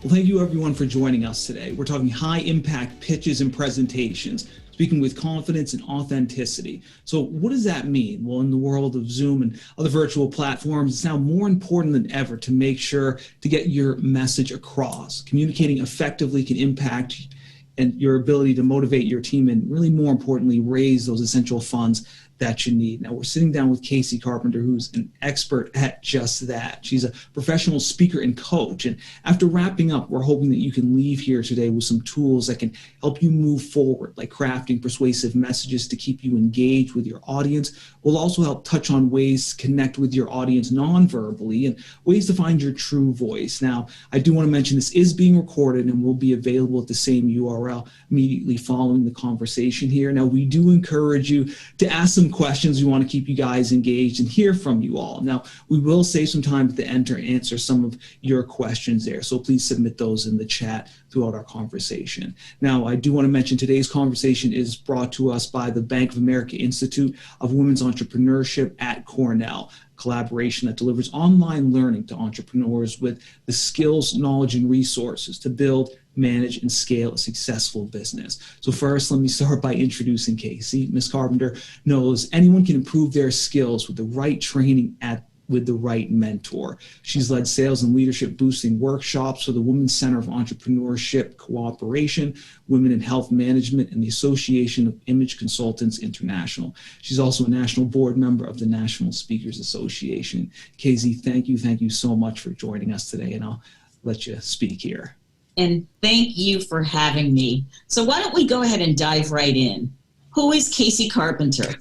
Well, thank you everyone for joining us today. We're talking high impact pitches and presentations, speaking with confidence and authenticity. So what does that mean? Well, in the world of Zoom and other virtual platforms, it's now more important than ever to make sure to get your message across. Communicating effectively can impact and your ability to motivate your team and really more importantly, raise those essential funds that you need. Now we're sitting down with Casey Carpenter, who's an expert at just that. She's a professional speaker and coach. And after wrapping up, we're hoping that you can leave here today with some tools that can help you move forward, like crafting persuasive messages to keep you engaged with your audience. We'll also help touch on ways to connect with your audience non-verbally and ways to find your true voice. Now, I do want to mention this is being recorded and will be available at the same URL immediately following the conversation here. Now, we do encourage you to ask some questions. We want to keep you guys engaged and hear from you all. Now, we will save some time at the end to answer some of your questions there, so please submit those in the chat throughout our conversation. Now, I do want to mention today's conversation is brought to us by the Bank of America Institute of Women's Entrepreneurship at Cornell, collaboration that delivers online learning to entrepreneurs with the skills, knowledge, and resources to build, manage, and scale a successful business. So first, let me start by introducing Casey. Ms. Carpenter knows anyone can improve their skills with the right training with the right mentor. She's led sales and leadership boosting workshops for the Women's Center of Entrepreneurship Cooperation, Women in Health Management, and the Association of Image Consultants International. She's also a national board member of the National Speakers Association. Casey, thank you so much for joining us today, and I'll let you speak here. And thank you for having me. So why don't we go ahead and dive right in. Who is Casey Carpenter?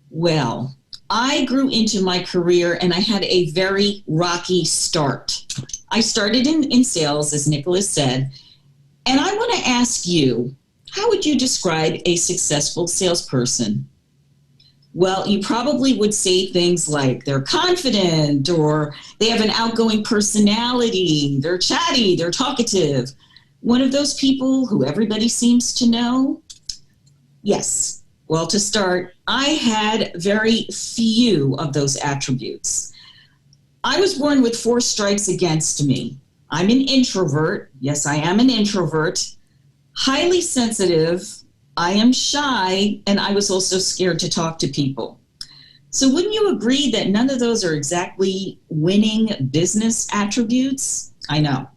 Well, I grew into my career and I had a very rocky start. I started in sales, as Nicholas said, and I want to ask you, how would you describe a successful salesperson? Well, you probably would say things like they're confident, or they have an outgoing personality, they're chatty, they're talkative. One of those people who everybody seems to know? Yes. Well, to start, I had very few of those attributes. I was born with 4 strikes against me. I'm an introvert. Yes, I am an introvert. Highly sensitive. I am shy, and I was also scared to talk to people. So wouldn't you agree that none of those are exactly winning business attributes? I know.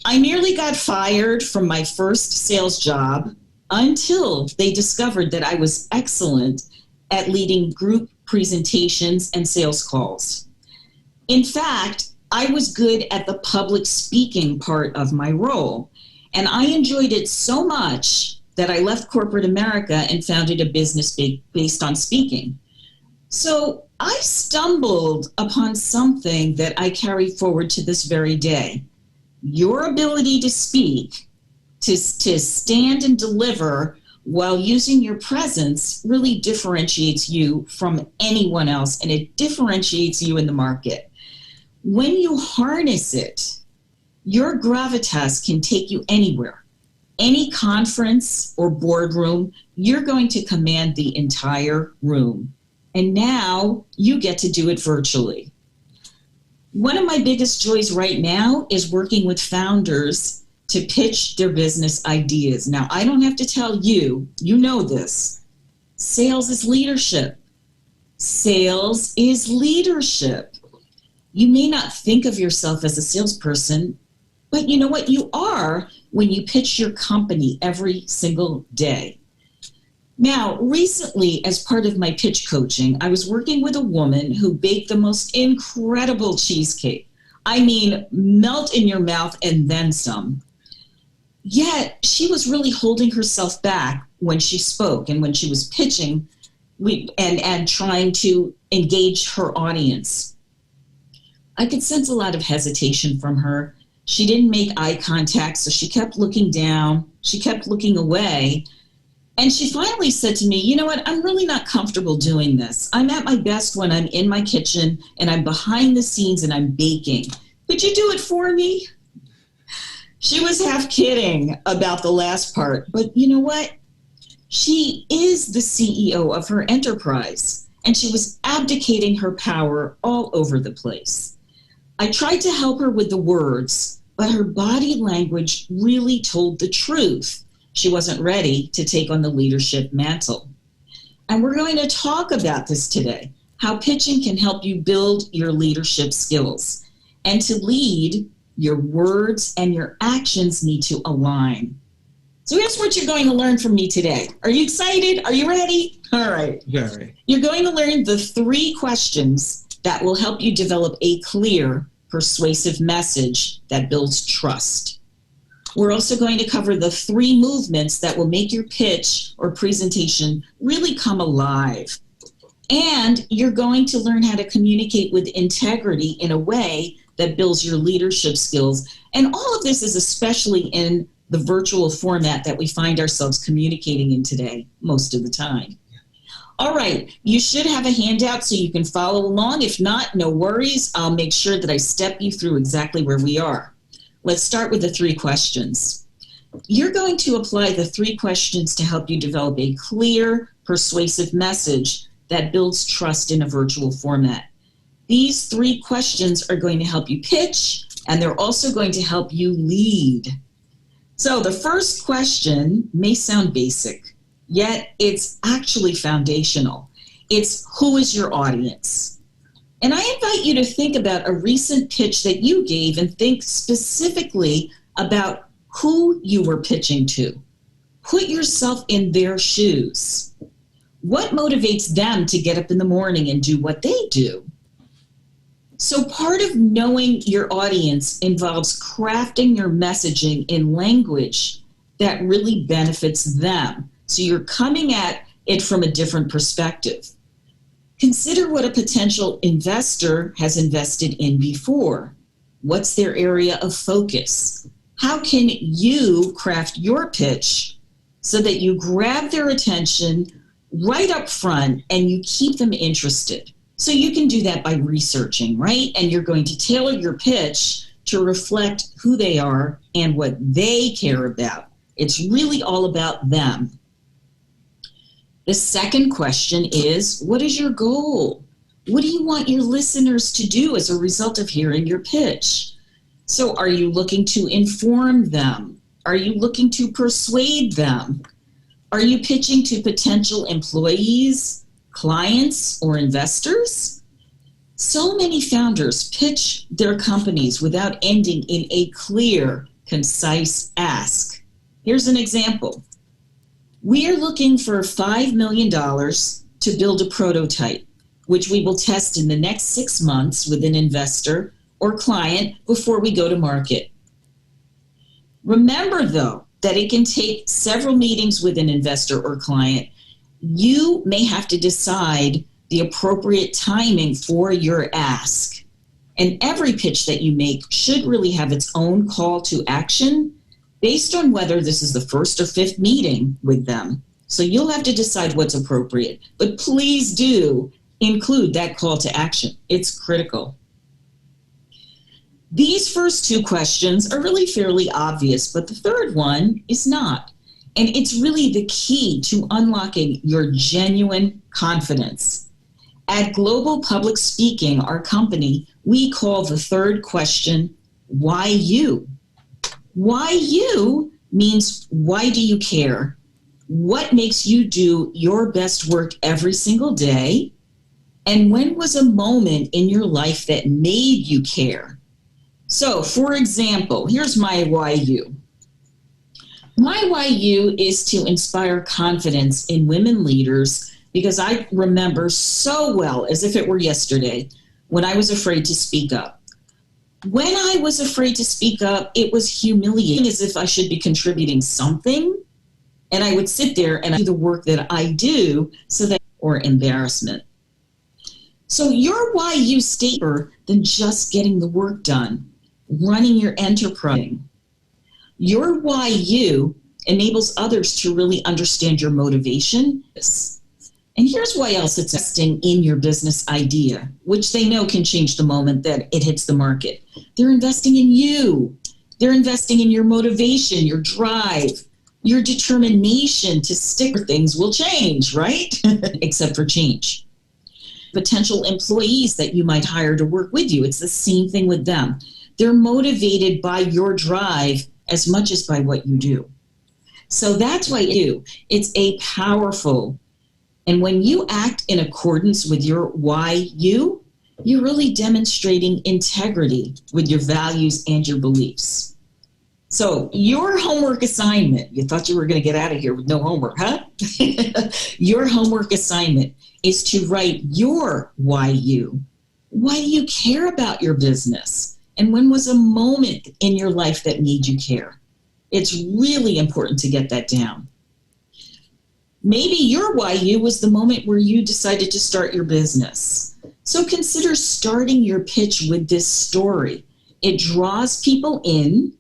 I nearly got fired from my first sales job until they discovered that I was excellent at leading group presentations and sales calls. In fact, I was good at the public speaking part of my role, and I enjoyed it so much that I left corporate America and founded a business based on speaking. So I stumbled upon something that I carry forward to this very day. Your ability to speak, to stand and deliver while using your presence really differentiates you from anyone else, and it differentiates you in the market. When you harness it, your gravitas can take you anywhere. Any conference or boardroom, you're going to command the entire room. And now you get to do it virtually. One of my biggest joys right now is working with founders to pitch their business ideas. Now, I don't have to tell you, you know this. Sales is leadership. Sales is leadership. You may not think of yourself as a salesperson, but you know what? You are when you pitch your company every single day. Now, recently, as part of my pitch coaching, I was working with a woman who baked the most incredible cheesecake. I mean, melt in your mouth and then some. Yet, she was really holding herself back when she spoke and when she was pitching and trying to engage her audience. I could sense a lot of hesitation from her. She didn't make eye contact, so she kept looking down. She kept looking away. And she finally said to me, you know what, I'm really not comfortable doing this. I'm at my best when I'm in my kitchen and I'm behind the scenes and I'm baking. Could you do it for me? She was half kidding about the last part, but you know what? She is the CEO of her enterprise, and she was abdicating her power all over the place. I tried to help her with the words, but her body language really told the truth. She wasn't ready to take on the leadership mantle. And we're going to talk about this today, how pitching can help you build your leadership skills. And to lead, your words and your actions need to align. So here's what you're going to learn from me today. Are you excited? Are you ready? All right. Very. You're going to learn the 3 questions that will help you develop a clear, persuasive message that builds trust. We're also going to cover the 3 movements that will make your pitch or presentation really come alive. And you're going to learn how to communicate with integrity in a way that builds your leadership skills. And all of this is especially in the virtual format that we find ourselves communicating in today most of the time. All right, you should have a handout so you can follow along. If not, no worries. I'll make sure that I step you through exactly where we are. Let's start with the 3 questions. You're going to apply the 3 questions to help you develop a clear, persuasive message that builds trust in a virtual format. These 3 questions are going to help you pitch, and they're also going to help you lead. So the first question may sound basic, yet it's actually foundational. It's, who is your audience? And I invite you to think about a recent pitch that you gave and think specifically about who you were pitching to. Put yourself in their shoes. What motivates them to get up in the morning and do what they do? So part of knowing your audience involves crafting your messaging in language that really benefits them. So you're coming at it from a different perspective. Consider what a potential investor has invested in before. What's their area of focus? How can you craft your pitch so that you grab their attention right up front and you keep them interested? So you can do that by researching, right? And you're going to tailor your pitch to reflect who they are and what they care about. It's really all about them. The second question is, what is your goal? What do you want your listeners to do as a result of hearing your pitch? So are you looking to inform them? Are you looking to persuade them? Are you pitching to potential employees, clients, or investors? So many founders pitch their companies without ending in a clear, concise ask. Here's an example. We are looking for $5 million to build a prototype, which we will test in the next 6 months with an investor or client before we go to market. Remember, though, that it can take several meetings with an investor or client. You may have to decide the appropriate timing for your ask. And every pitch that you make should really have its own call to action based on whether this is the 1st or 5th meeting with them. So you'll have to decide what's appropriate. But please do include that call to action. It's critical. These first 2 questions are really fairly obvious, but the third one is not. And it's really the key to unlocking your genuine confidence. At Global Public Speaking, our company, we call the third question, why you? Why you means, why do you care? What makes you do your best work every single day? And when was a moment in your life that made you care? So, for example, here's my why you. My why you is to inspire confidence in women leaders, because I remember so well, as if it were yesterday, when I was afraid to speak up. When I was afraid to speak up, it was humiliating, as if I should be contributing something. And I would sit there and do the work that I do, or embarrassment. So your why you stay deeper than just getting the work done, running your enterprise. Your why you enables others to really understand your motivation. And here's why else it's investing in your business idea, which they know can change the moment that it hits the market. They're investing in you. They're investing in your motivation, your drive, your determination to stick with things will change, right? Except for change. Potential employees that you might hire to work with you, it's the same thing with them. They're motivated by your drive as much as by what you do. So that's why it's a powerful, and when you act in accordance with your why you're really demonstrating integrity with your values and your beliefs. So your homework assignment, you thought you were going to get out of here with no homework, huh? Your homework assignment is to write your why you. Why do you care about your business? And when was a moment in your life that made you care? It's really important to get that down. Maybe your why you was the moment where you decided to start your business. So consider starting your pitch with this story. It draws people in,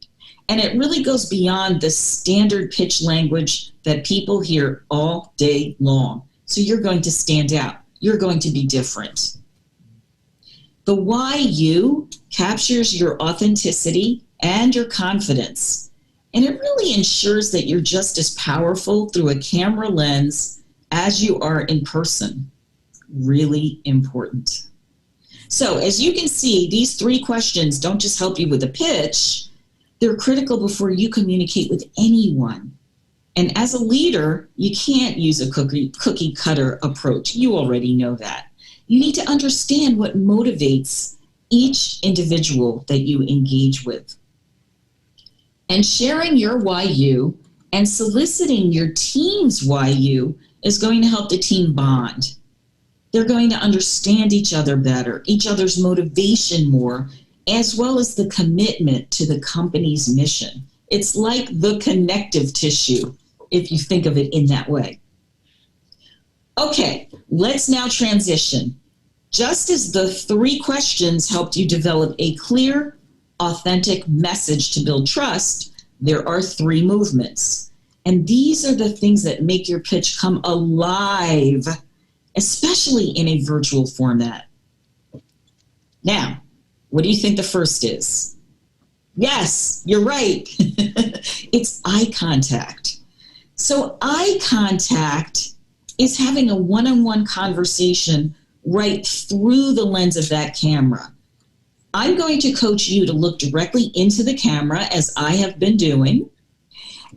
and it really goes beyond the standard pitch language that people hear all day long. So you're going to stand out. You're going to be different. The why you captures your authenticity and your confidence. And it really ensures that you're just as powerful through a camera lens as you are in person. Really important. So as you can see, these 3 questions don't just help you with the pitch. They're critical before you communicate with anyone. And as a leader, you can't use a cookie cutter approach. You already know that. You need to understand what motivates each individual that you engage with. And sharing your why you and soliciting your team's why you is going to help the team bond. They're going to understand each other better, each other's motivation more, as well as the commitment to the company's mission. It's like the connective tissue, if you think of it in that way. Okay, let's now transition. Just as the 3 questions helped you develop a clear, authentic message to build trust, there are 3 movements. And these are the things that make your pitch come alive, especially in a virtual format. Now, what do you think the first is? Yes, you're right. It's eye contact. So eye contact is having a one-on-one conversation right through the lens of that camera. I'm going to coach you to look directly into the camera as I have been doing.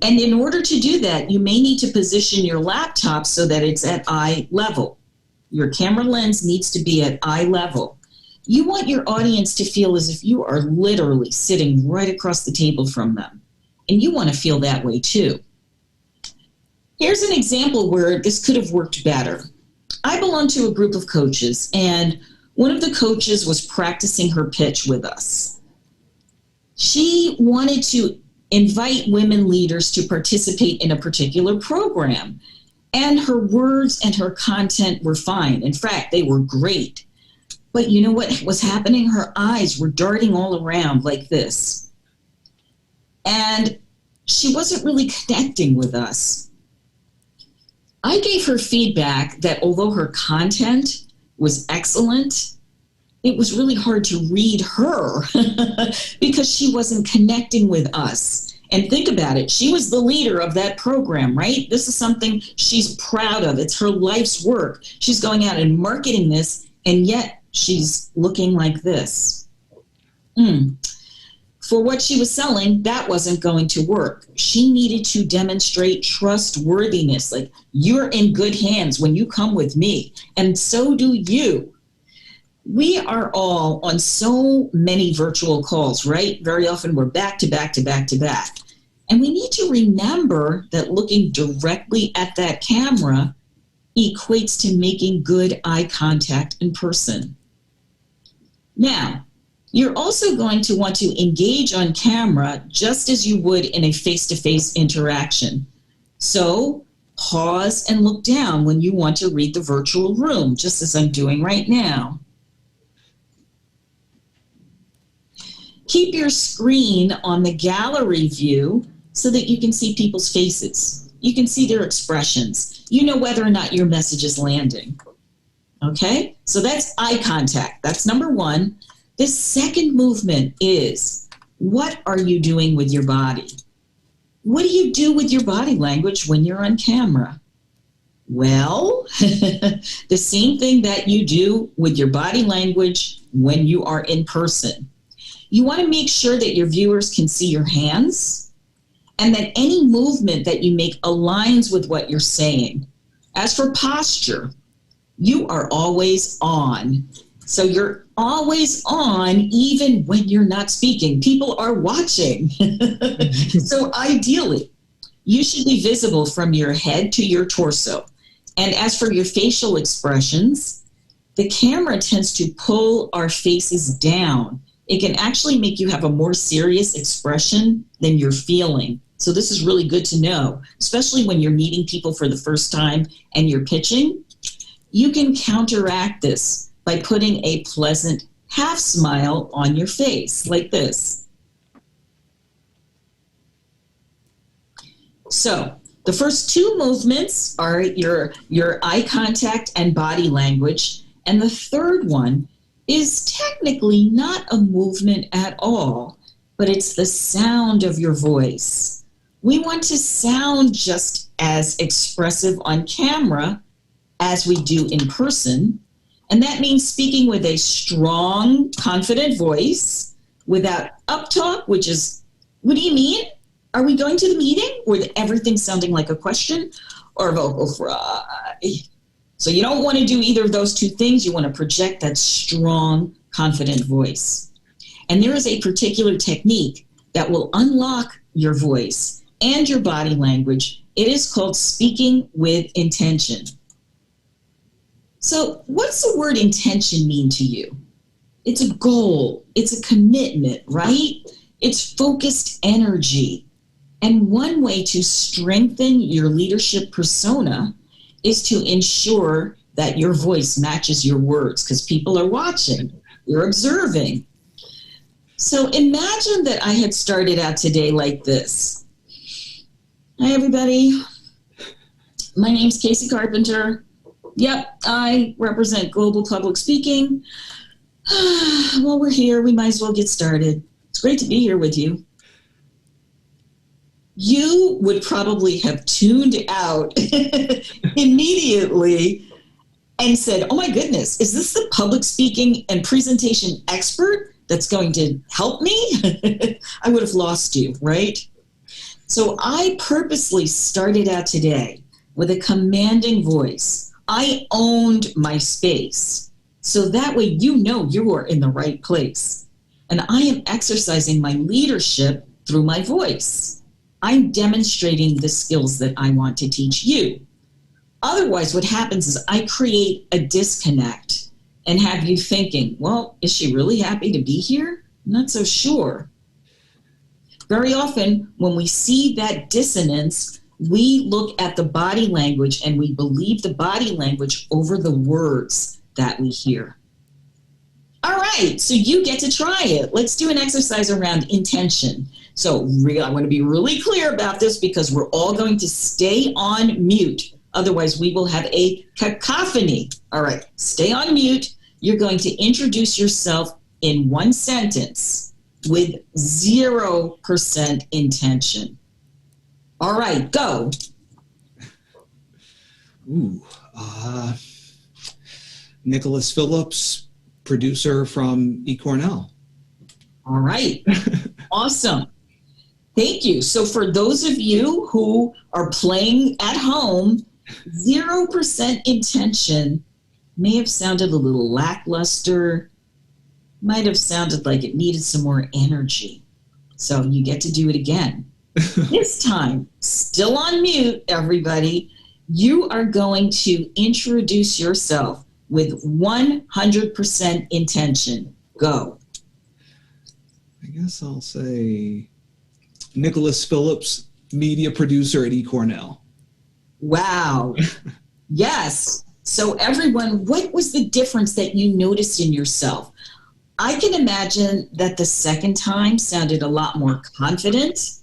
And in order to do that, you may need to position your laptop so that it's at eye level. Your camera lens needs to be at eye level. You want your audience to feel as if you are literally sitting right across the table from them. And you want to feel that way too. Here's an example where this could have worked better. I belong to a group of coaches, and one of the coaches was practicing her pitch with us. She wanted to invite women leaders to participate in a particular program, and her words and her content were fine. In fact, they were great. But you know what was happening? Her eyes were darting all around like this. And she wasn't really connecting with us. I gave her feedback that although her content was excellent, it was really hard to read her because she wasn't connecting with us. And think about it. She was the leader of that program, right? This is something she's proud of. It's her life's work. She's going out and marketing this, and yet she's looking like this. For what she was selling, that wasn't going to work. She needed to demonstrate trustworthiness, like you're in good hands when you come with me, and so do you. We are all on so many virtual calls, right? Very often we're back to back to back to back. And we need to remember that looking directly at that camera equates to making good eye contact in person. Now, you're also going to want to engage on camera just as you would in a face-to-face interaction. So pause and look down when you want to read the virtual room, just as I'm doing right now. Keep your screen on the gallery view so that you can see people's faces. You can see their expressions. You know whether or not your message is landing. Okay? So that's eye contact. That's number 1. The second movement is, what are you doing with your body? What do you do with your body language when you're on camera? Well, the same thing that you do with your body language when you are in person. You want to make sure that your viewers can see your hands and that any movement that you make aligns with what you're saying. As for posture, you are always on. So you're always on even when you're not speaking. People are watching. So ideally, you should be visible from your head to your torso. And as for your facial expressions, the camera tends to pull our faces down. It can actually make you have a more serious expression than you're feeling. So this is really good to know, especially when you're meeting people for the first time and you're pitching. You can counteract this by putting a pleasant half smile on your face, like this. So the first two movements are your eye contact and body language. And the third one is technically not a movement at all, but it's the sound of your voice. We want to sound just as expressive on camera as we do in person. And that means speaking with a strong, confident voice without uptalk, which is, what do you mean? Are we going to the meeting? With everything sounding like a question or vocal fry. So you don't want to do either of those two things. You want to project that strong, confident voice. And there is a particular technique that will unlock your voice and your body language. It is called speaking with intention. So what's the word intention mean to you? It's a goal. It's a commitment, right? It's focused energy. And one way to strengthen your leadership persona is to ensure that your voice matches your words, because people are watching, you're observing. So imagine that I had started out today like this. Hi, everybody. My name's Casey Carpenter. Yep, I represent global public speaking. Well, we're here. We might as well get started. It's great to be here with you. You would probably have tuned out immediately and said, oh my goodness, is this the public speaking and presentation expert that's going to help me? I would have lost you, right? So I purposely started out today with a commanding voice. I owned my space. So that way you know you are in the right place. And I am exercising my leadership through my voice. I'm demonstrating the skills that I want to teach you. Otherwise, what happens is I create a disconnect and have you thinking, well, is she really happy to be here? I'm not so sure. Very often, when we see that dissonance, we look at the body language and we believe the body language over the words that we hear. All right, so you get to try it. Let's do an exercise around intention. So I want to be really clear about this because we're all going to stay on mute. Otherwise, we will have a cacophony. All right, stay on mute. You're going to introduce yourself in one sentence with 0% intention. All right, go. Nicholas Phillips, producer from eCornell. All right, awesome. Thank you. So for those of you who are playing at home, 0% intention may have sounded a little lackluster, might have sounded like it needed some more energy. So you get to do it again. This time, still on mute, everybody, you are going to introduce yourself with 100% intention. Go. I guess I'll say Nicholas Phillips, media producer at eCornell. Wow. Yes. So everyone, what was the difference that you noticed in yourself? I can imagine that the second time sounded a lot more confident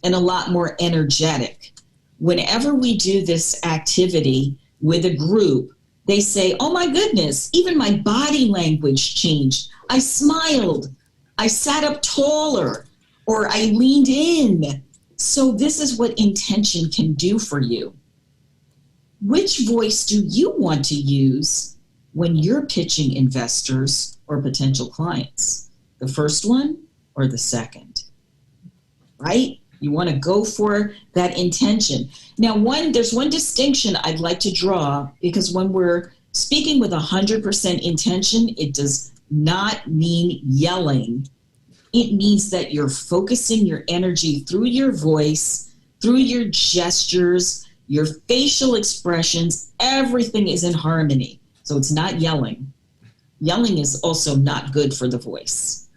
and a lot more energetic. Whenever we do this activity with a group, they say, oh my goodness, even my body language changed. I smiled. I sat up taller, or I leaned in. So this is what intention can do for you. Which voice do you want to use when you're pitching investors or potential clients? The first one or the second, right? You want to go for that intention. Now, there's one distinction I'd like to draw, because when we're speaking with 100% intention, it does not mean yelling. It means that you're focusing your energy through your voice, through your gestures, your facial expressions. Everything is in harmony. So it's not yelling. Yelling is also not good for the voice.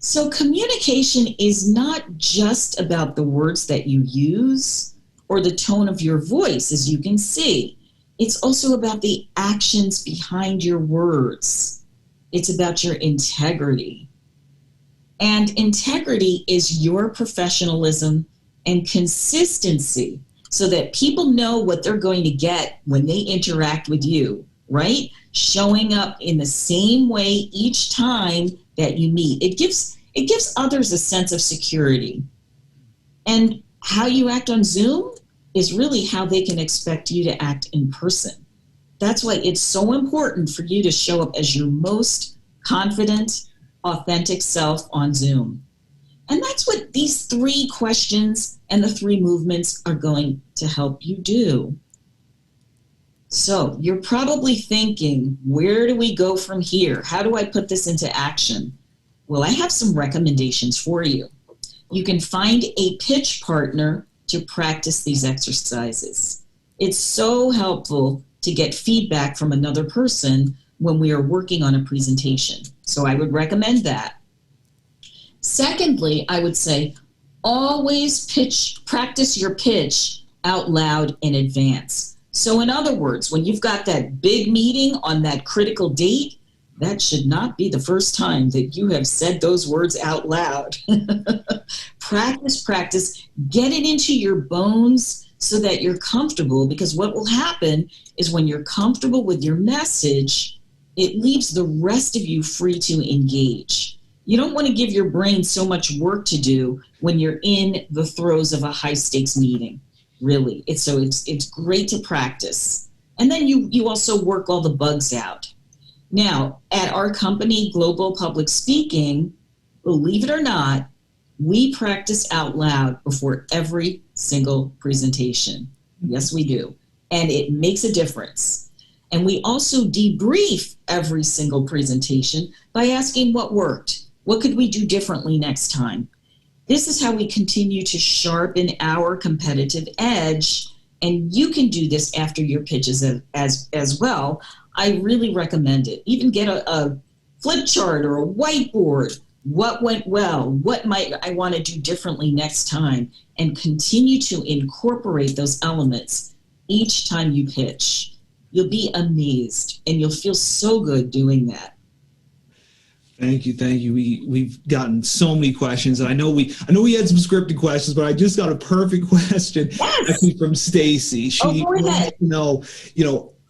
So communication is not just about the words that you use or the tone of your voice, as you can see. It's also about the actions behind your words. It's about your integrity. And integrity is your professionalism and consistency, so that people know what they're going to get when they interact with you, right? Showing up in the same way each time that you meet. It gives others a sense of security. And how you act on Zoom is really how they can expect you to act in person. That's why it's so important for you to show up as your most confident, authentic self on Zoom. And that's what these 3 questions and the 3 movements are going to help you do. So you're probably thinking, where do we go from here? How do I put this into action? Well, I have some recommendations for you. You can find a pitch partner to practice these exercises. It's so helpful to get feedback from another person when we are working on a presentation. So I would recommend that. Secondly, I would say always practice your pitch out loud in advance. So in other words, when you've got that big meeting on that critical date, that should not be the first time that you have said those words out loud. Practice, get it into your bones so that you're comfortable, because what will happen is when you're comfortable with your message, it leaves the rest of you free to engage. You don't want to give your brain so much work to do when you're in the throes of a high-stakes meeting, really. It's great to practice. And then you also work all the bugs out. Now, at our company, Global Public Speaking, believe it or not, we practice out loud before every single presentation. Yes, we do. And it makes a difference. And we also debrief every single presentation by asking what worked. What could we do differently next time? This is how we continue to sharpen our competitive edge. And you can do this after your pitches as well. I really recommend it. Even get a flip chart or a whiteboard. What went well? What might I want to do differently next time? And continue to incorporate those elements each time you pitch. You'll be amazed, and you'll feel so good doing that. Thank you. We've gotten so many questions, and I know we had some scripted questions, but I just got a perfect question actually from Stacy. She go ahead.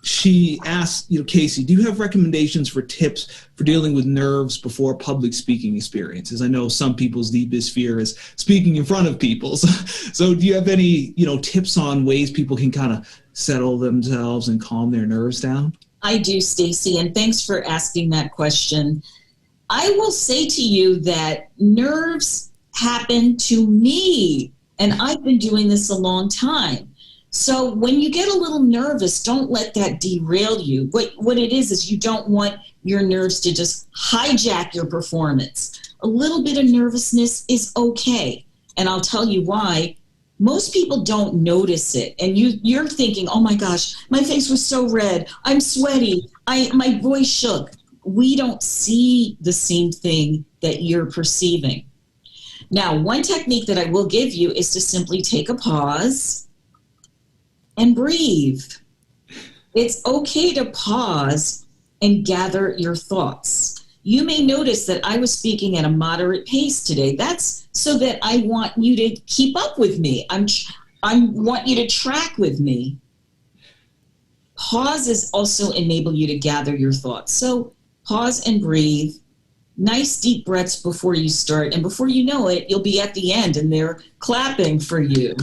She asked, Casey, do you have recommendations for tips for dealing with nerves before public speaking experiences? I know some people's deepest fear is speaking in front of people. So do you have any, tips on ways people can kind of settle themselves and calm their nerves down? I do, Stacy, and thanks for asking that question. I will say to you that nerves happen to me, and I've been doing this a long time. So when you get a little nervous, don't let that derail you. What it is you don't want your nerves to just hijack your performance. A little bit of nervousness is okay. And I'll tell you why. Most people don't notice it. And you're thinking, oh my gosh, my face was so red. I'm sweaty. My voice shook. We don't see the same thing that you're perceiving. Now, one technique that I will give you is to simply take a pause and breathe. It's okay to pause and gather your thoughts. You may notice that I was speaking at a moderate pace today. That's so that I want you to keep up with me. I want you to track with me. Pauses also enable you to gather your thoughts. So pause and breathe. Nice deep breaths before you start. And before you know it, you'll be at the end and they're clapping for you.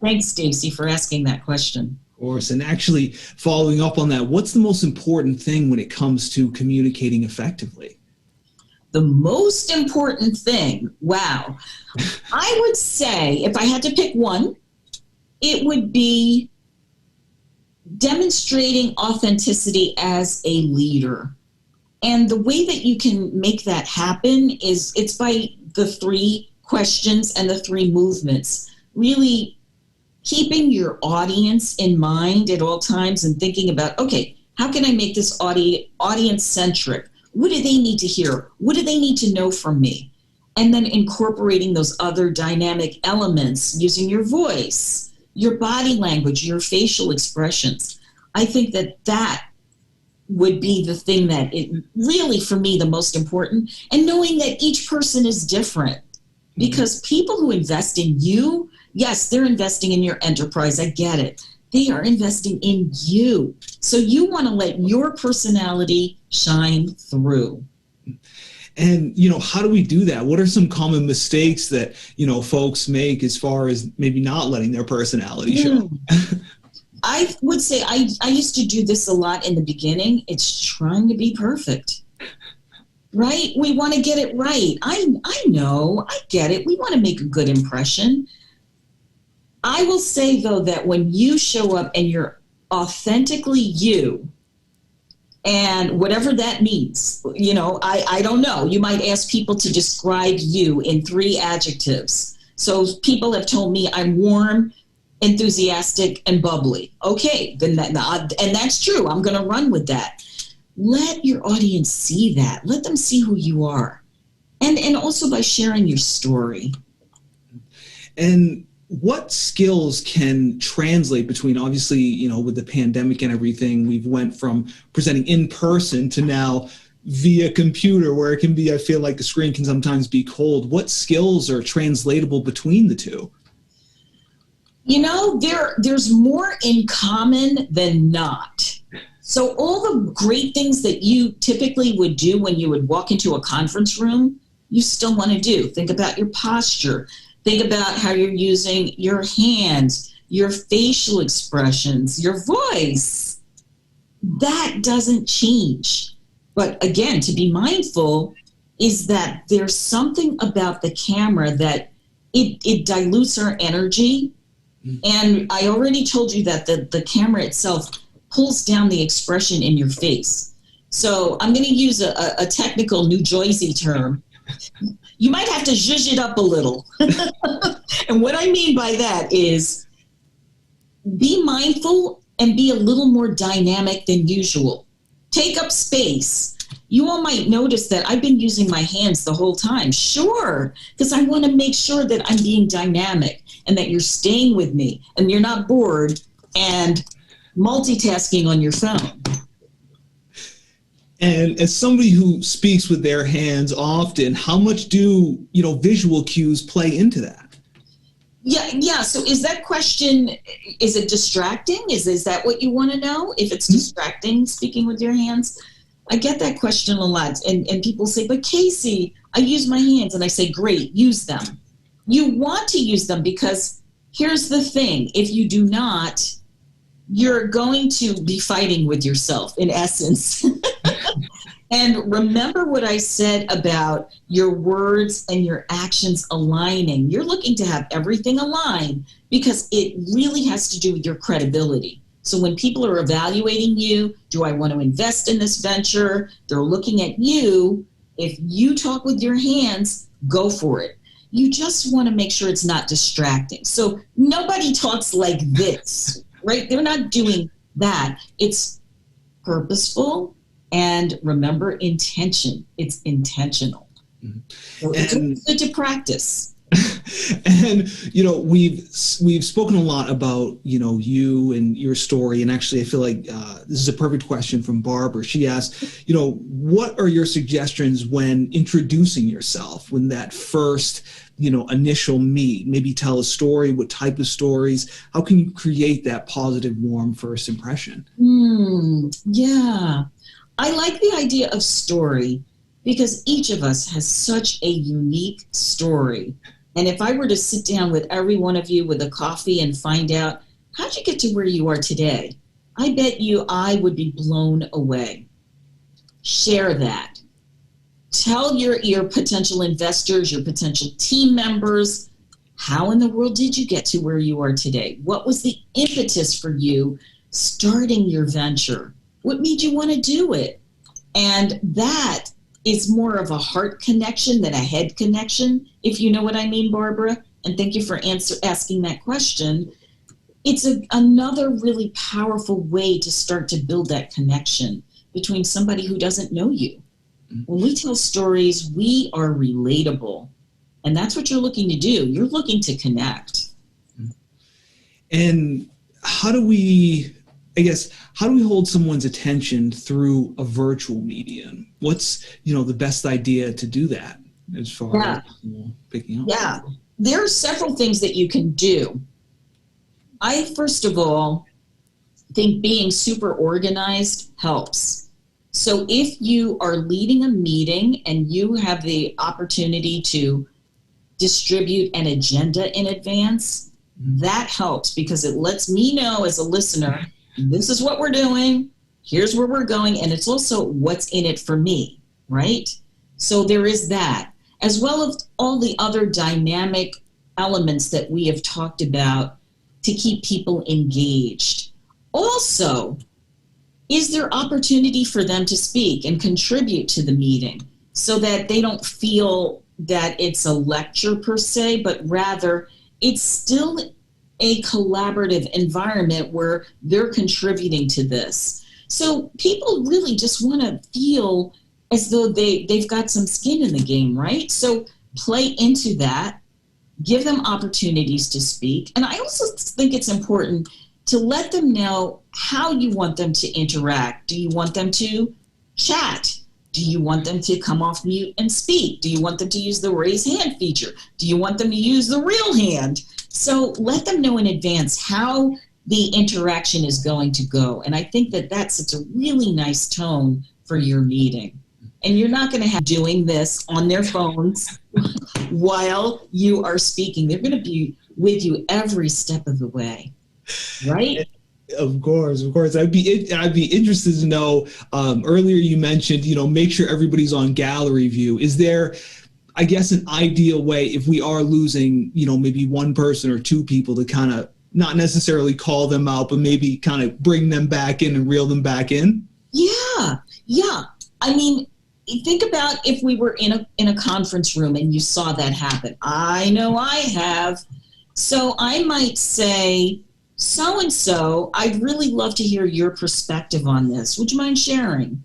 Thanks, Stacy, for asking that question. Of course, and actually following up on that, what's the most important thing when it comes to communicating effectively? the most important thing, wow, I would say if I had to pick one, it would be demonstrating authenticity as a leader. And the way that you can make that happen is it's by the 3 questions and the 3 movements. Really keeping your audience in mind at all times and thinking about, okay, how can I make this audience-centric? What do they need to hear? What do they need to know from me? And then incorporating those other dynamic elements using your voice, your body language, your facial expressions. I think that would be the thing that it really, for me, the most important. And knowing that each person is different, because people who invest in you, yes, they're investing in your enterprise. I get it. They are investing in you. So you want to let your personality shine through. And, how do we do that? What are some common mistakes that, folks make as far as maybe not letting their personality show? I would say I used to do this a lot in the beginning. It's trying to be perfect, right? We want to get it right. I know, I get it. We want to make a good impression. I will say, though, that when you show up and you're authentically you, and whatever that means, I don't know. You might ask people to describe you in 3 adjectives. So people have told me I'm warm, enthusiastic, and bubbly. Okay, then and that's true. I'm going to run with that. Let your audience see that. Let them see who you are. And also by sharing your story. And what skills can translate between, obviously, with the pandemic and everything, we've went from presenting in person to now via computer, where it can be, I feel like the screen can sometimes be cold. What skills are translatable between the two? There's more in common than not. So all the great things that you typically would do when you would walk into a conference room, you still want to do. Think about your posture. Think about how you're using your hands, your facial expressions, your voice. That doesn't change. But again, to be mindful is that there's something about the camera that it dilutes our energy. And I already told you that the camera itself pulls down the expression in your face. So I'm going to use a technical New Jersey term. You might have to zhuzh it up a little. And what I mean by that is be mindful and be a little more dynamic than usual. Take up space. You all might notice that I've been using my hands the whole time. Sure, because I want to make sure that I'm being dynamic and that you're staying with me and you're not bored and multitasking on your phone. And as somebody who speaks with their hands often, how much do, visual cues play into that? Yeah. So is that question, is it distracting? Is that what you want to know? If it's distracting, speaking with your hands? I get that question a lot. And people say, but Casey, I use my hands. And I say, great, use them. You want to use them because here's the thing. If you do not, you're going to be fighting with yourself, in essence. And remember what I said about your words and your actions aligning. You're looking to have everything align because it really has to do with your credibility. So when people are evaluating you, do I want to invest in this venture? They're looking at you. If you talk with your hands, go for it. You just want to make sure it's not distracting. So nobody talks like this, right? They're not doing that. It's purposeful. And remember, intention. It's intentional. So it's good to practice. And, we've spoken a lot about, you and your story. And actually, I feel like this is a perfect question from Barbara. She asked, what are your suggestions when introducing yourself, when that first, initial meet? Maybe tell a story. What type of stories? How can you create that positive, warm first impression? Yeah. I like the idea of story because each of us has such a unique story. And if I were to sit down with every one of you with a coffee and find out, how'd you get to where you are today? I bet you I would be blown away. Share that. Tell your potential investors, your potential team members, how in the world did you get to where you are today? What was the impetus for you starting your venture? What made you want to do it? And that is more of a heart connection than a head connection, if you know what I mean, Barbara. And thank you for asking that question. It's another really powerful way to start to build that connection between somebody who doesn't know you. When we tell stories, we are relatable. And that's what you're looking to do. You're looking to connect. And how do we hold someone's attention through a virtual medium? What's, the best idea to do that as far as picking up? Yeah, there are several things that you can do. I, first of all, think being super organized helps. So if you are leading a meeting and you have the opportunity to distribute an agenda in advance, that helps because it lets me know as a listener, this is what we're doing, here's where we're going, and it's also what's in it for me, right? So there is that, as well as all the other dynamic elements that we have talked about to keep people engaged. Also, is there opportunity for them to speak and contribute to the meeting so that they don't feel that it's a lecture per se, but rather it's still a collaborative environment where they're contributing to this. So people really just want to feel as though they've got some skin in the game, right? So play into that, give them opportunities to speak. And I also think it's important to let them know how you want them to interact. Do you want them to chat? Do you want them to come off mute and speak? Do you want them to use the raise hand feature? Do you want them to use the real hand? So let them know in advance how the interaction is going to go. And I think that that sets a really nice tone for your meeting. And you're not going to have doing this on their phones while you are speaking. They're going to be with you every step of the way, right? Of course. I'd be interested to know. Earlier, you mentioned, make sure everybody's on gallery view. Is there, I guess, an ideal way if we are losing, maybe one person or two people to kind of not necessarily call them out, but maybe kind of bring them back in and reel them back in? Yeah. I mean, think about if we were in a conference room and you saw that happen. I know I have. So I might say, so-and-so, I'd really love to hear your perspective on this. Would you mind sharing?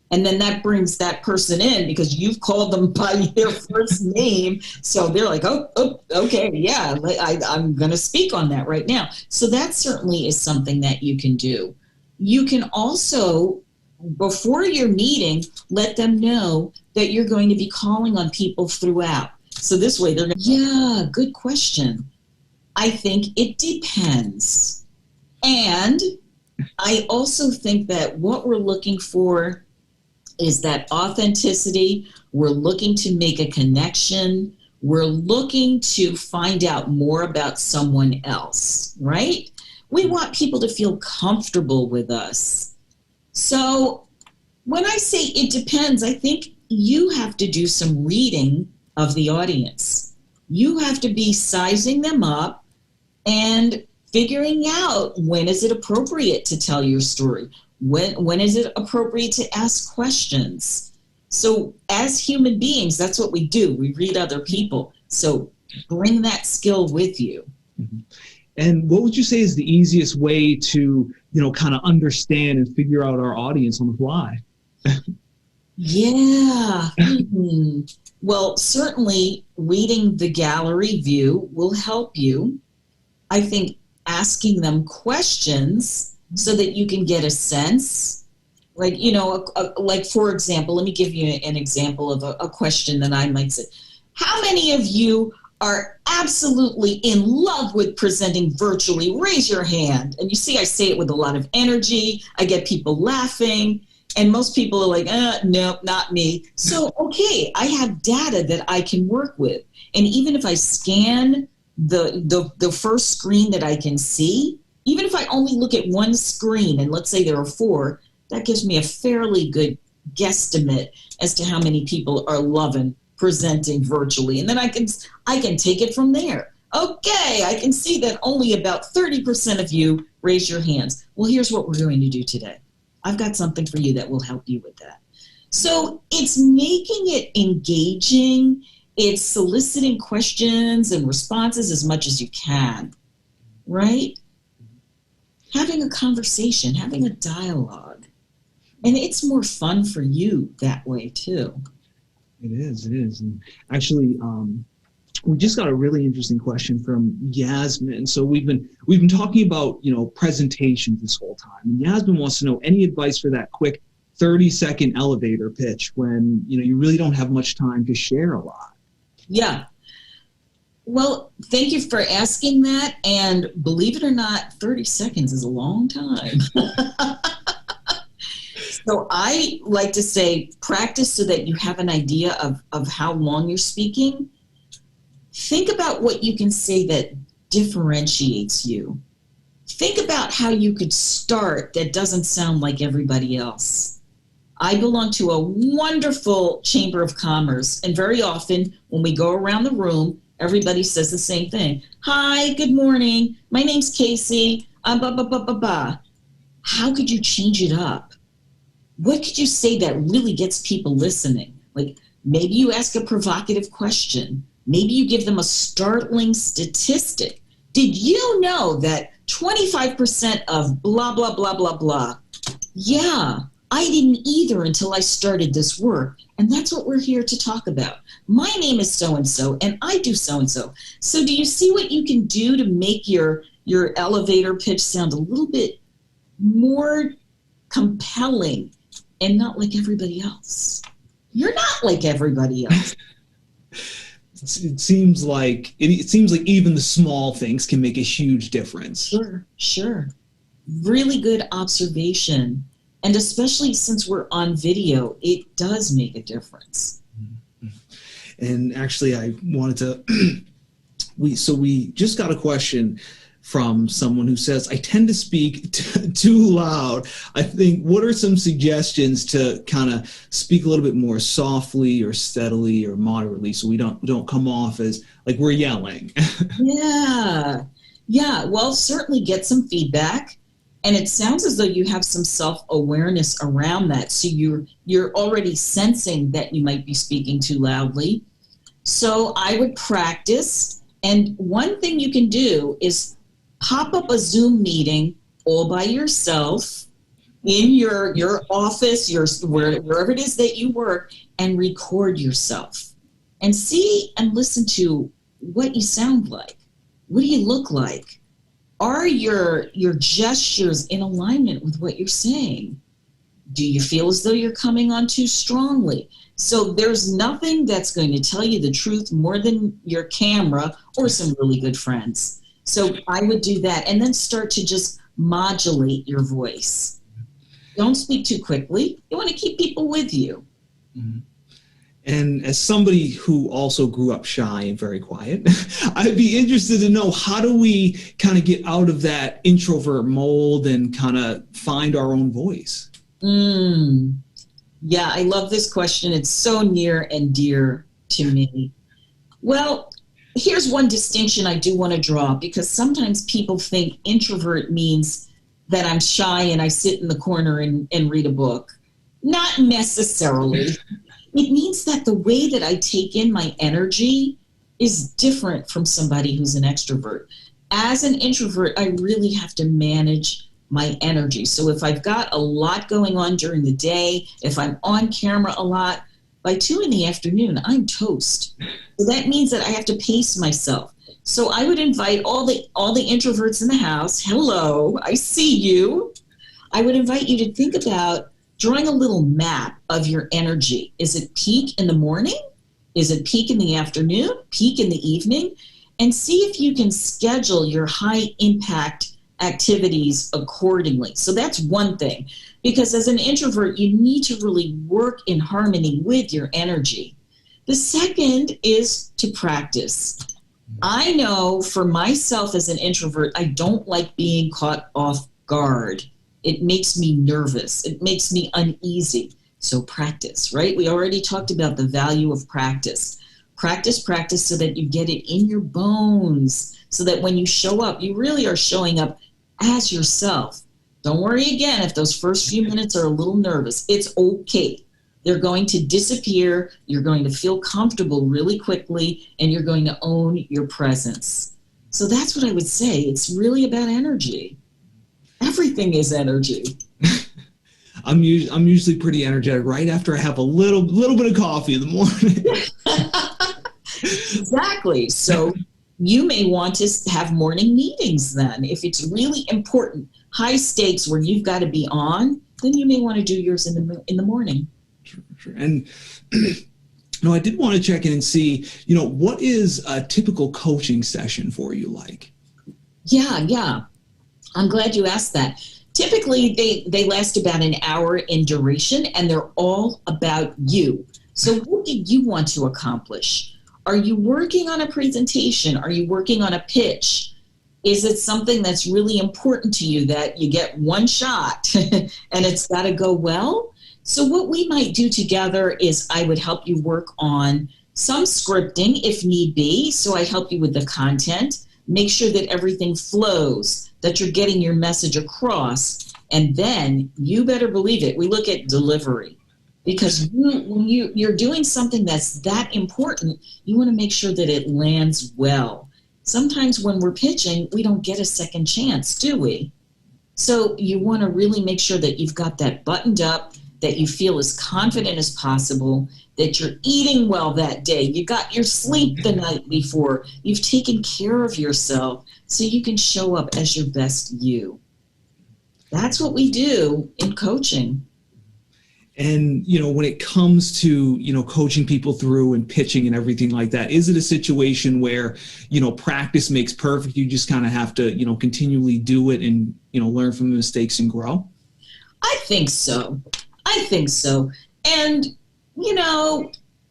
And then that brings that person in because you've called them by their first name. So they're like, oh, okay, yeah, I'm going to speak on that right now. So that certainly is something that you can do. You can also, before your meeting, let them know that you're going to be calling on people throughout. So this way they're going to, yeah, good question. I think it depends. And I also think that what we're looking for is that authenticity. We're looking to make a connection. We're looking to find out more about someone else, right? We want people to feel comfortable with us. So when I say it depends, I think you have to do some reading of the audience. You have to be sizing them up and figuring out when is it appropriate to tell your story? When is it appropriate to ask questions? So as human beings, that's what we do. We read other people. So bring that skill with you. Mm-hmm. And what would you say is the easiest way to, kind of understand and figure out our audience on the fly? Yeah. Mm-hmm. Well, certainly reading the gallery view will help you. I think asking them questions so that you can get a sense, like, like, for example, let me give you an example of a question that I might say. How many of you are absolutely in love with presenting virtually? Raise your hand. And you see, I say it with a lot of energy. I get people laughing. And most people are like, no, not me. So, okay, I have data that I can work with. And even if I scan the first screen that I can see, even if I only look at one screen, and let's say there are 4, that gives me a fairly good guesstimate as to how many people are loving presenting virtually. And then I can take it from there. Okay, I can see that only about 30% of you raise your hands. Well, here's what we're going to do today. I've got something for you that will help you with that. So it's making it engaging. It's soliciting questions and responses as much as you can, right? Having a conversation, having a dialogue. And it's more fun for you that way too. It is. And actually, we just got a really interesting question from Yasmin. So we've been talking about, presentations this whole time. And Yasmin wants to know any advice for that quick 30-second elevator pitch when, you really don't have much time to share a lot. Yeah. Well, thank you for asking that. And believe it or not, 30 seconds is a long time. So I like to say practice so that you have an idea of how long you're speaking. Think about what you can say that differentiates you. Think about how you could start that doesn't sound like everybody else. I belong to a wonderful chamber of commerce, and very often when we go around the room, everybody says the same thing. Hi, good morning. My name's Casey. How could you change it up? What could you say that really gets people listening? Like maybe you ask a provocative question. Maybe you give them a startling statistic. Did you know that 25% of blah, blah, blah, blah, blah? Yeah, I didn't either until I started this work. And that's what we're here to talk about. My name is so-and-so, and I do so-and-so. So do you see what you can do to make your elevator pitch sound a little bit more compelling and not like everybody else? You're not like everybody else. It seems like even the small things can make a huge difference. Sure. Really good observation. And especially since we're on video, it does make a difference. And actually, I wanted to, we just got a question from someone who says, I tend to speak too loud. I think, what are some suggestions to kind of speak a little bit more softly or steadily or moderately so we don't come off as like we're yelling? Yeah. Well, certainly get some feedback. And it sounds as though you have some self-awareness around that. So you're already sensing that you might be speaking too loudly. So I would practice. And one thing you can do is pop up a Zoom meeting all by yourself in your office, wherever it is that you work, and record yourself and see and listen to what you sound like. What do you look like? Are your gestures in alignment with what you're saying? Do you feel as though you're coming on too strongly? So there's nothing that's going to tell you the truth more than your camera or some really good friends. So I would do that and then start to just modulate your voice. Don't speak too quickly. You want to keep people with you. Mm-hmm. And as somebody who also grew up shy and very quiet, I'd be interested to know, how do we kind of get out of that introvert mold and kind of find our own voice? Yeah, I love this question. It's so near and dear to me. Well, here's one distinction I do want to draw, because sometimes people think introvert means that I'm shy and I sit in the corner and read a book. Not necessarily. It means that the way that I take in my energy is different from somebody who's an extrovert. As an introvert, I really have to manage my energy. So if I've got a lot going on during the day, if I'm on camera a lot, by 2 p.m, I'm toast. So that means that I have to pace myself. So I would invite all the introverts in the house. Hello, I see you. I would invite you to think about drawing a little map of your energy. Is it peak in the morning? Is it peak in the afternoon? Peak in the evening? And see if you can schedule your high impact activities accordingly. So that's one thing, because as an introvert, you need to really work in harmony with your energy. The second is to practice. I know for myself as an introvert, I don't like being caught off guard. It makes me nervous. It makes me uneasy. So practice, right? We already talked about the value of practice. Practice so that you get it in your bones, so that when you show up, you really are showing up as yourself. Don't worry again if those first few minutes are a little nervous. It's okay. They're going to disappear. You're going to feel comfortable really quickly, and you're going to own your presence. So that's what I would say. It's really about energy. Everything is energy. I'm usually pretty energetic right after I have a little bit of coffee in the morning. Exactly. So you may want to have morning meetings then. If it's really important, high stakes where you've got to be on, then you may want to do yours in the morning. Sure. And I did want to check in and see, what is a typical coaching session for you like? Yeah. I'm glad you asked that. Typically, they last about an hour in duration, and they're all about you. So what do you want to accomplish? Are you working on a presentation? Are you working on a pitch? Is it something that's really important to you that you get one shot and it's got to go well? So what we might do together is I would help you work on some scripting if need be. So I help you with the content, make sure that everything flows, that you're getting your message across, and then you better believe it. We look at delivery. Because when you're doing something that's that important, you want to make sure that it lands well. Sometimes when we're pitching, we don't get a second chance, do we? So you want to really make sure that you've got that buttoned up, that you feel as confident as possible, that you're eating well that day, you got your sleep the night before, you've taken care of yourself so you can show up as your best you. That's what we do in coaching. And, when it comes to, coaching people through and pitching and everything like that, is it a situation where, practice makes perfect? You just kind of have to, continually do it and, learn from the mistakes and grow? I think so. And,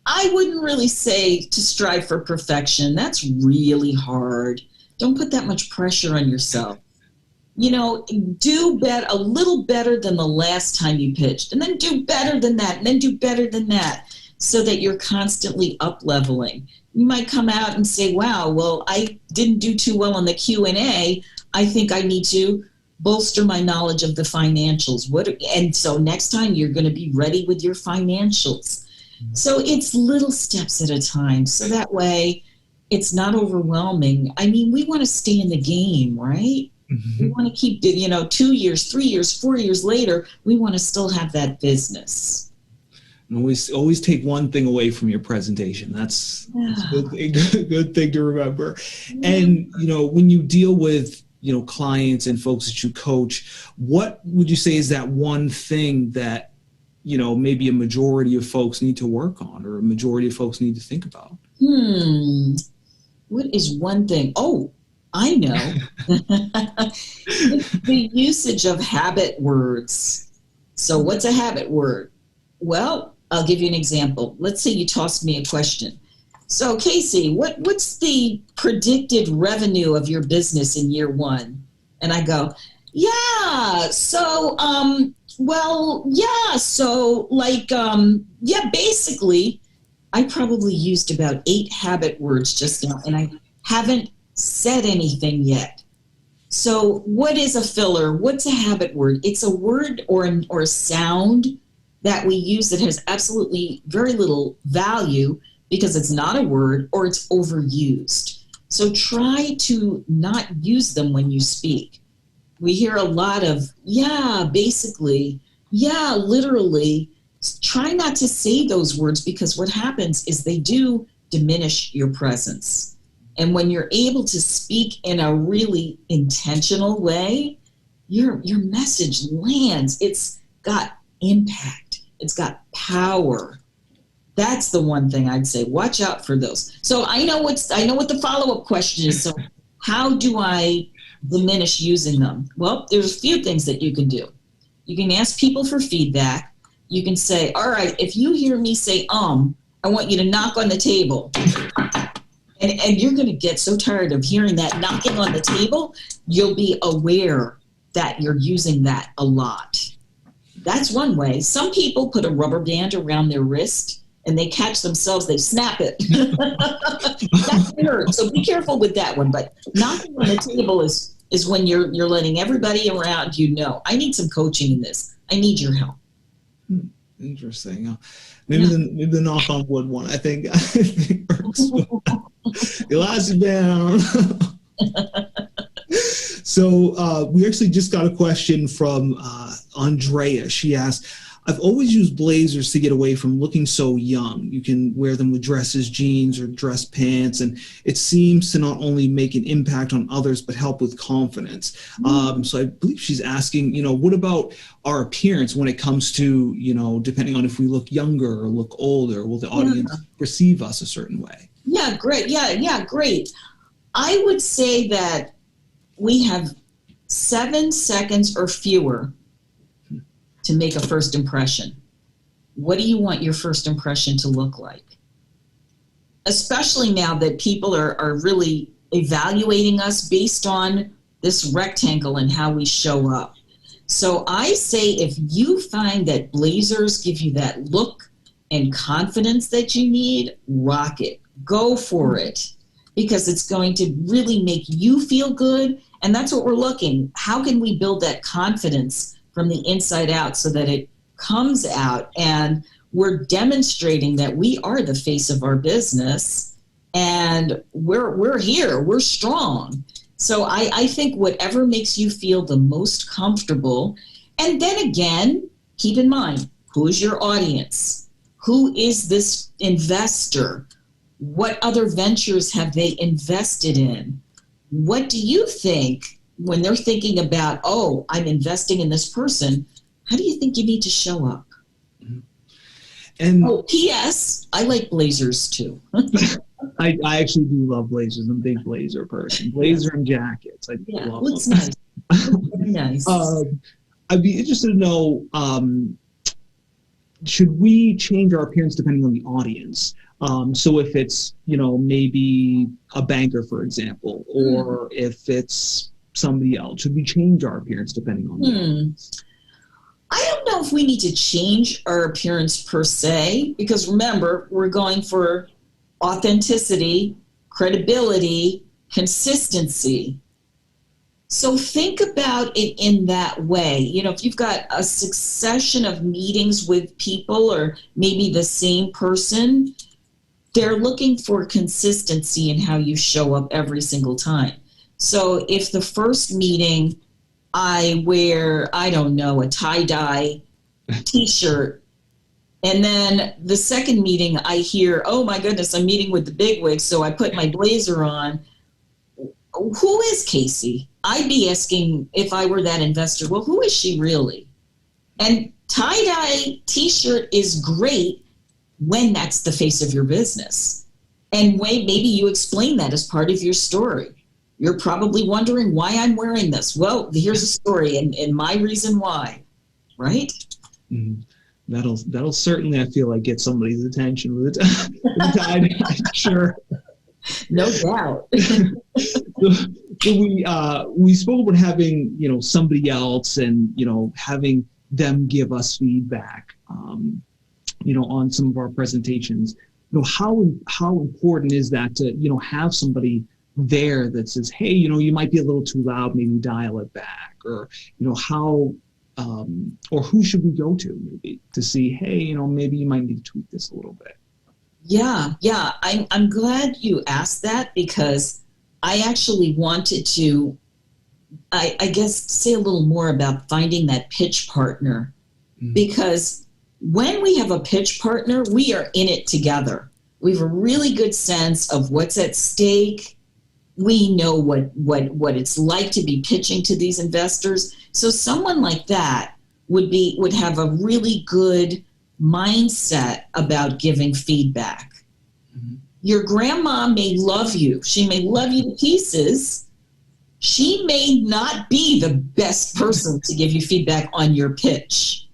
I wouldn't really say to strive for perfection. That's really hard. Don't put that much pressure on yourself. Do a little better than the last time you pitched, and then do better than that, and then do better than that, so that you're constantly up-leveling. You might come out and say, wow, well, I didn't do too well on the Q&A. I think I need to bolster my knowledge of the financials. And so next time you're going to be ready with your financials. So it's little steps at a time, so that way it's not overwhelming. I mean, we want to stay in the game, right? We want to keep, 2 years, 3 years, 4 years later, we want to still have that business. And always take one thing away from your presentation. That's a good thing to remember. Yeah. And, when you deal with, clients and folks that you coach, what would you say is that one thing that, maybe a majority of folks need to work on, or a majority of folks need to think about? What is one thing? Oh, I know. The usage of habit words. So what's a habit word? Well, I'll give you an example. Let's say you tossed me a question. So Casey, what's the predicted revenue of your business in year one? And I go, basically, I probably used about 8 habit words just now, and I haven't said anything yet. So what is a filler? What's a habit word? It's a word or a sound that we use that has absolutely very little value because it's not a word or it's overused. So try to not use them when you speak. We hear a lot of, basically, literally. Try not to say those words, because what happens is they do diminish your presence. And when you're able to speak in a really intentional way, your message lands. It's got impact. It's got power. That's the one thing I'd say. Watch out for those. So I know what the follow-up question is. So how do I diminish using them? Well, there's a few things that you can do. You can ask people for feedback. You can say, all right, if you hear me say, I want you to knock on the table. And you're going to get so tired of hearing that knocking on the table, you'll be aware that you're using that a lot. That's one way. Some people put a rubber band around their wrist and they catch themselves, they snap it. That can hurt. So be careful with that one. But knocking on the table is when you're letting everybody around you know, I need some coaching in this. I need your help. Interesting. Maybe the knock on wood one, I think works well. Elastic band. So we actually just got a question from Andrea. She asked, I've always used blazers to get away from looking so young. You can wear them with dresses, jeans, or dress pants, and it seems to not only make an impact on others, but help with confidence. So I believe she's asking, what about our appearance when it comes to, depending on if we look younger or look older, will the audience perceive us a certain way? Yeah, great. Yeah, great. I would say that we have 7 seconds or fewer to make a first impression. What do you want your first impression to look like? Especially now that people are really evaluating us based on this rectangle and how we show up. So I say if you find that blazers give you that look and confidence that you need, rock it. Go for it, because it's going to really make you feel good. And that's what we're looking. How can we build that confidence from the inside out so that it comes out and we're demonstrating that we are the face of our business and we're here, we're strong. So I think whatever makes you feel the most comfortable. And then again, keep in mind, who's your audience? Who is this investor? What other ventures have they invested in? What do you think when they're thinking about, oh, I'm investing in this person? How do you think you need to show up? And P.S. I like blazers too. I actually do love blazers. I'm a big blazer person. Blazer and jackets. I love looks them. nice. Very nice. I'd be interested to know, should we change our appearance depending on the audience? So if it's, maybe a banker, for example, or if it's somebody else, should we change our appearance depending on the audience? I don't know if we need to change our appearance per se, because remember, we're going for authenticity, credibility, consistency. So think about it in that way. If you've got a succession of meetings with people or maybe the same person, they're looking for consistency in how you show up every single time. So if the first meeting I wear, I don't know, a tie-dye t-shirt, and then the second meeting I hear, oh my goodness, I'm meeting with the bigwigs, so I put my blazer on. Who is Casey? I'd be asking, if I were that investor, well, who is she really? And tie-dye t-shirt is great when that's the face of your business. And maybe you explain that as part of your story. You're probably wondering why I'm wearing this. Well, here's a story and my reason why, right? Mm-hmm. That'll certainly, I feel like, get somebody's attention with a tie-dye shirt. No doubt. So we spoke about having, somebody else and, having them give us feedback, on some of our presentations. How important is that to, have somebody there that says, hey, you might be a little too loud, maybe dial it back, or, how, or who should we go to maybe to see, hey, maybe you might need to tweak this a little bit. Yeah. I'm glad you asked that, because I actually wanted to, I guess, say a little more about finding that pitch partner, because when we have a pitch partner, we are in it together. We have a really good sense of what's at stake. We know what it's like to be pitching to these investors. So someone like that would have a really good mindset about giving feedback. Mm-hmm. Your grandma may love you. She may love you to pieces. She may not be the best person to give you feedback on your pitch.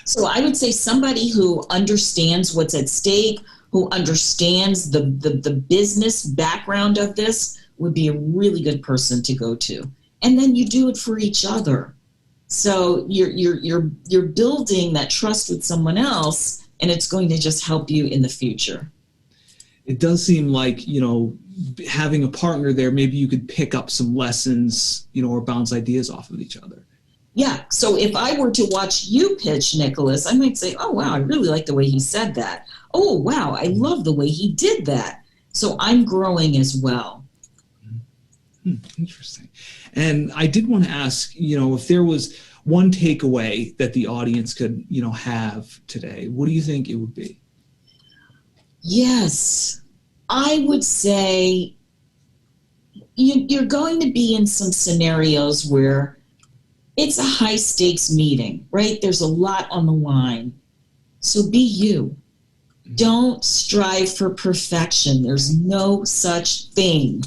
So I would say somebody who understands what's at stake, who understands the business background of this would be a really good person to go to. And then you do it for each other. So you're building that trust with someone else, and it's going to just help you in the future. It does seem like, having a partner there, maybe you could pick up some lessons, or bounce ideas off of each other. Yeah. So if I were to watch you pitch, Nicholas, I might say, oh, wow, I really like the way he said that. Oh, wow, I love the way he did that. So I'm growing as well. Interesting. And I did want to ask, if there was one takeaway that the audience could, have today, what do you think it would be? Yes, I would say you're going to be in some scenarios where it's a high stakes meeting, right? There's a lot on the line. So be you. Don't strive for perfection. There's no such thing.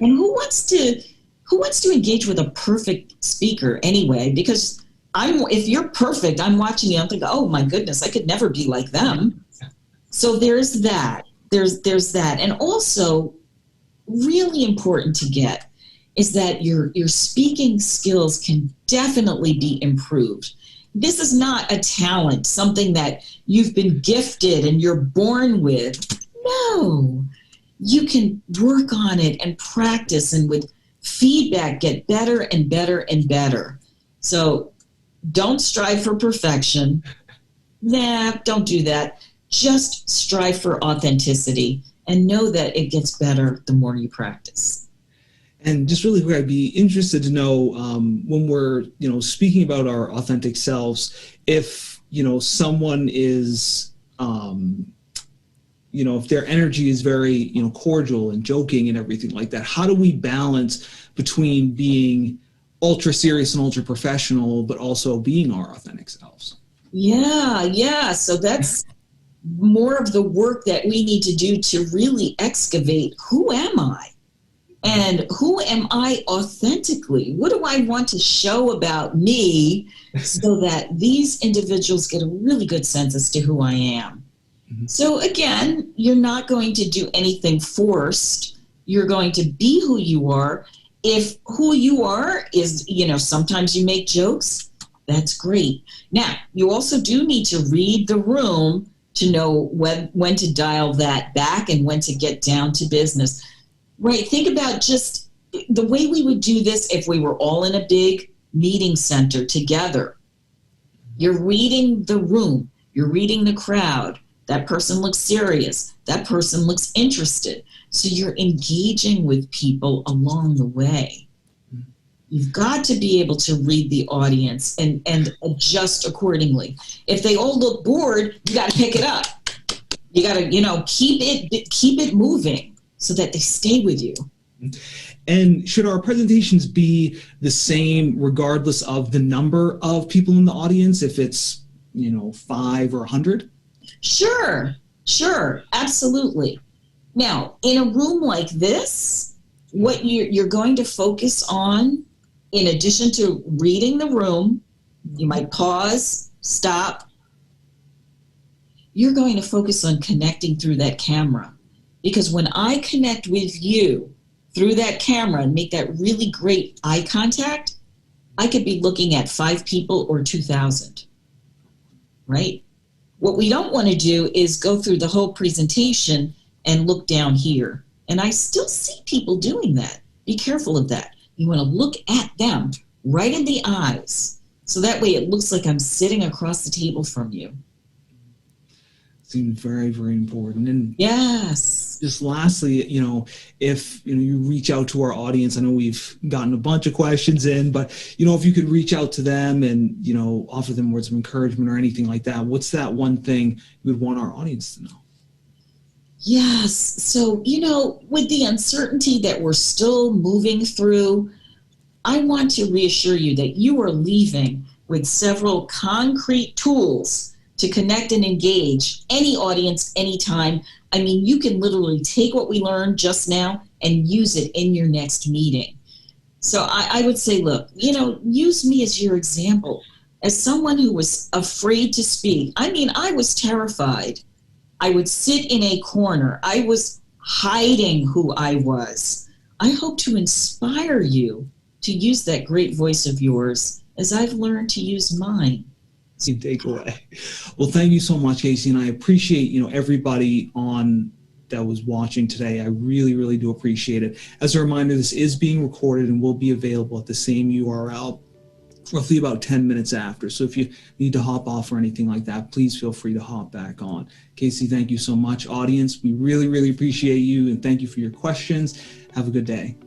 And who wants to engage with a perfect speaker anyway? Because if you're perfect, I'm watching you, I'm thinking, oh my goodness, I could never be like them. So there's that. There's that. And also, really important to get is that your speaking skills can definitely be improved. This is not a talent, something that you've been gifted and you're born with. No, you can work on it and practice, and with feedback get better and better and better. So don't strive for perfection. Nah, don't do that. Just strive for authenticity and know that it gets better the more you practice. And just really quick, I'd be interested to know when we're, speaking about our authentic selves, if, someone is, if their energy is very, cordial and joking and everything like that, how do we balance between being ultra serious and ultra professional, but also being our authentic selves? Yeah. So that's more of the work that we need to do to really excavate, who am I? And who am I authentically? What do I want to show about me so that these individuals get a really good sense as to who I am? Mm-hmm. So again, you're not going to do anything forced. You're going to be who you are. If who you are is, sometimes you make jokes, that's great. Now, you also do need to read the room to know when to dial that back and when to get down to business. Right. Think about just the way we would do this if we were all in a big meeting center together. You're reading the room. You're reading the crowd. That person looks serious. That person looks interested. So you're engaging with people along the way. You've got to be able to read the audience and adjust accordingly. If they all look bored, you got to pick it up. You got to, keep it moving, so that they stay with you. And should our presentations be the same regardless of the number of people in the audience, if it's, 5 or 100? Sure, absolutely. Now, in a room like this, what you're going to focus on, in addition to reading the room, you might pause, stop. You're going to focus on connecting through that camera. Because when I connect with you through that camera and make that really great eye contact, I could be looking at 5 people or 2,000, right? What we don't want to do is go through the whole presentation and look down here. And I still see people doing that. Be careful of that. You want to look at them right in the eyes. So that way it looks like I'm sitting across the table from you. Seems very, very important. And yes, just lastly, if you reach out to our audience, I know we've gotten a bunch of questions in, but if you could reach out to them and offer them words of encouragement or anything like that, what's that one thing you would want our audience to know? Yes. So with the uncertainty that we're still moving through, I want to reassure you that you are leaving with several concrete tools to connect and engage any audience, anytime. I mean, you can literally take what we learned just now and use it in your next meeting. So I would say, look, use me as your example. As someone who was afraid to speak, I was terrified. I would sit in a corner. I was hiding who I was. I hope to inspire you to use that great voice of yours as I've learned to use mine. Takeaway. Well, thank you so much, Casey, and I appreciate everybody that was watching today. I really, really do appreciate it. As a reminder, this is being recorded and will be available at the same URL roughly about 10 minutes after. So if you need to hop off or anything like that, please feel free to hop back on. Casey, thank you so much. Audience, we really, really appreciate you, and thank you for your questions. Have a good day.